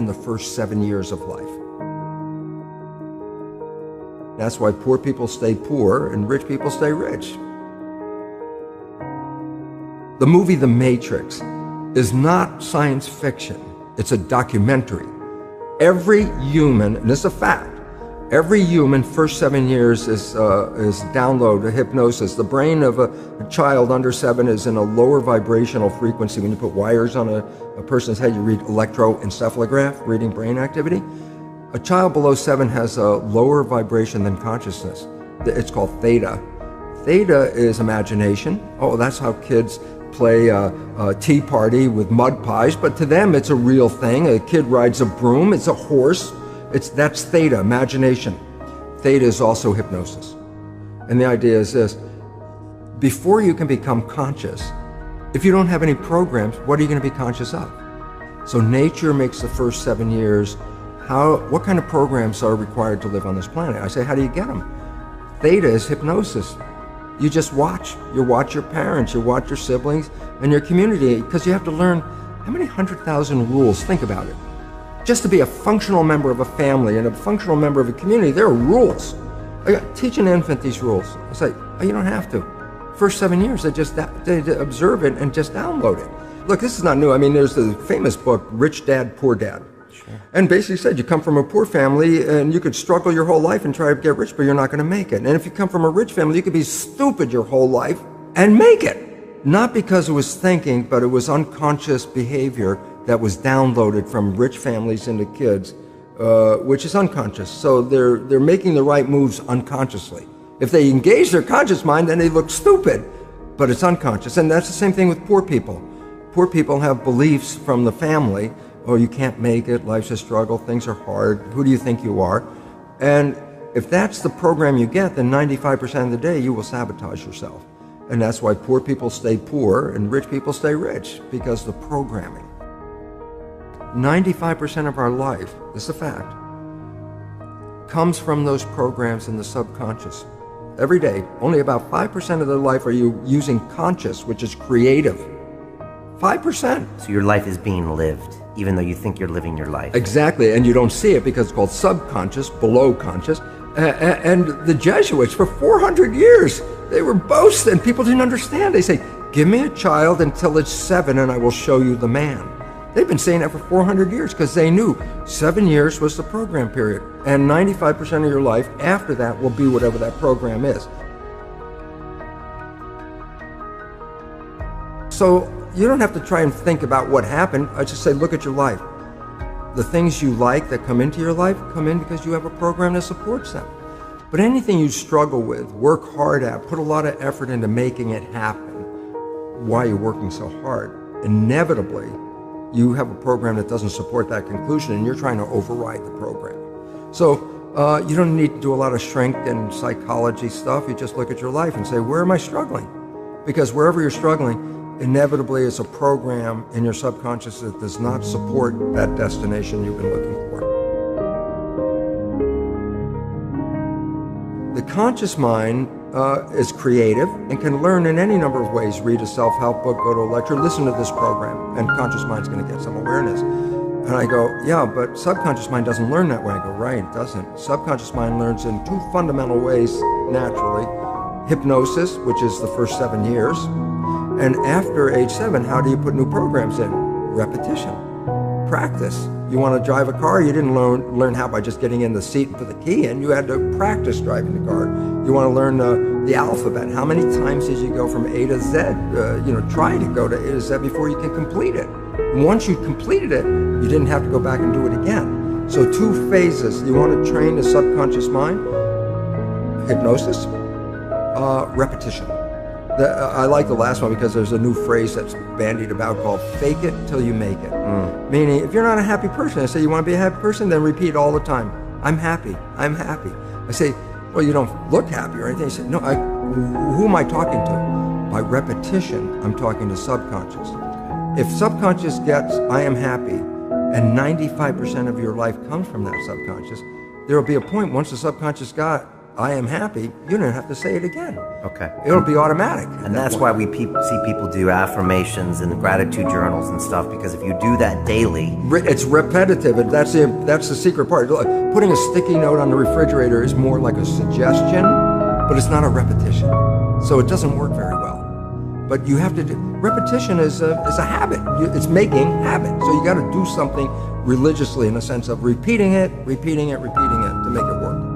in the first 7 years of life. That's why poor people stay poor and rich people stay rich. The movie The Matrix is not science fiction. It's a documentary. Every human, and this is a fact, every human first 7 years is download hypnosis. The brain of a child under 7 is in a lower vibrational frequency. When you put wires on a person's head, you read electroencephalograph, reading brain activity. A child below 7 has a lower vibration than consciousness. It's called theta. Theta is imagination. Oh, that's how kids play a tea party with mud pies, but to them it's a real thing. A kid rides a broom, it's a horse. That's theta, imagination. Theta is also hypnosis. And the idea is this: before you can become conscious, if you don't have any programs, what are you going to be conscious of? So nature makes the first 7 years. What kind of programs are required to live on this planet? I say, how do you get them? Theta is hypnosis. You just watch. You watch your parents, you watch your siblings, and your community, because you have to learn how many 100,000 rules. Think about it. Just to be a functional member of a family and a functional member of a community, there are rules. Teach an infant these rules. I say, oh, you don't have to. First 7 years, they observe it and just download it. Look, this is not new. I mean, there's the famous book, Rich Dad, Poor Dad. Sure. And basically said you come from a poor family and you could struggle your whole life and try to get rich, but you're not going to make it. And if you come from a rich family, you could be stupid your whole life and make it. Not because it was thinking, but it was unconscious behavior that was downloaded from rich families into kids, which is unconscious. So they're making the right moves unconsciously. If they engage their conscious mind, then they look stupid, but it's unconscious. And that's the same thing with poor people. Poor people have beliefs from the family. Oh, you can't make it, life's a struggle, things are hard, who do you think you are? And if that's the program you get, then 95% of the day you will sabotage yourself. And that's why poor people stay poor and rich people stay rich, because the programming. 95% of our life, this is a fact, comes from those programs in the subconscious. Every day, only about 5% of their life are you using conscious, which is creative. 5%. So your life is being lived, even though you think you're living your life. Exactly, and you don't see it because it's called subconscious, below conscious. And the Jesuits, for 400 years, they were boasting. People didn't understand. They say, give me a child until it's 7 and I will show you the man. They've been saying that for 400 years because they knew 7 years was the program period. And 95% of your life after that will be whatever that program is. So you don't have to try and think about what happened. I just say, look at your life. The things you like that come into your life come in because you have a program that supports them. But anything you struggle with, work hard at, put a lot of effort into making it happen, why you're working so hard, inevitably you have a program that doesn't support that conclusion and you're trying to override the program. So you don't need to do a lot of shrink and psychology stuff. You just look at your life and say, where am I struggling? Because wherever you're struggling, inevitably it's a program in your subconscious that does not support that destination you've been looking for. The conscious mind is creative and can learn in any number of ways. Read a self-help book, go to a lecture, listen to this program, and conscious mind's going to get some awareness. And I go, yeah, but subconscious mind doesn't learn that way. I go, right, it doesn't. Subconscious mind learns in 2 fundamental ways naturally. Hypnosis, which is the first 7 years, and after age 7, how do you put new programs in? Repetition, practice. You want to drive a car, you didn't learn how by just getting in the seat and put the key in. You had to practice driving the car. You want to learn the alphabet. How many times did you go from A to Z? Try to go to A to Z before you can complete it. And once you completed it, you didn't have to go back and do it again. So 2 phases. You want to train the subconscious mind, hypnosis, repetition. I like the last one because there's a new phrase that's bandied about called fake it till you make it. Meaning, if you're not a happy person, I say, you want to be a happy person? Then repeat all the time, I'm happy, I'm happy. I say, well, you don't look happy or anything. I say, no, who am I talking to? By repetition, I'm talking to subconscious. If subconscious gets, I am happy, and 95% of your life comes from that subconscious, there will be a point once the subconscious got, I am happy, you don't have to say it again. Okay. It'll be automatic. And that's why we see people do affirmations and gratitude journals and stuff, because if you do that daily... It's repetitive, and that's the secret part. Look, putting a sticky note on the refrigerator is more like a suggestion, but it's not a repetition. So it doesn't work very well. But you have to do... Repetition is a habit. It's making habit. So you got to do something religiously in the sense of repeating it to make it work.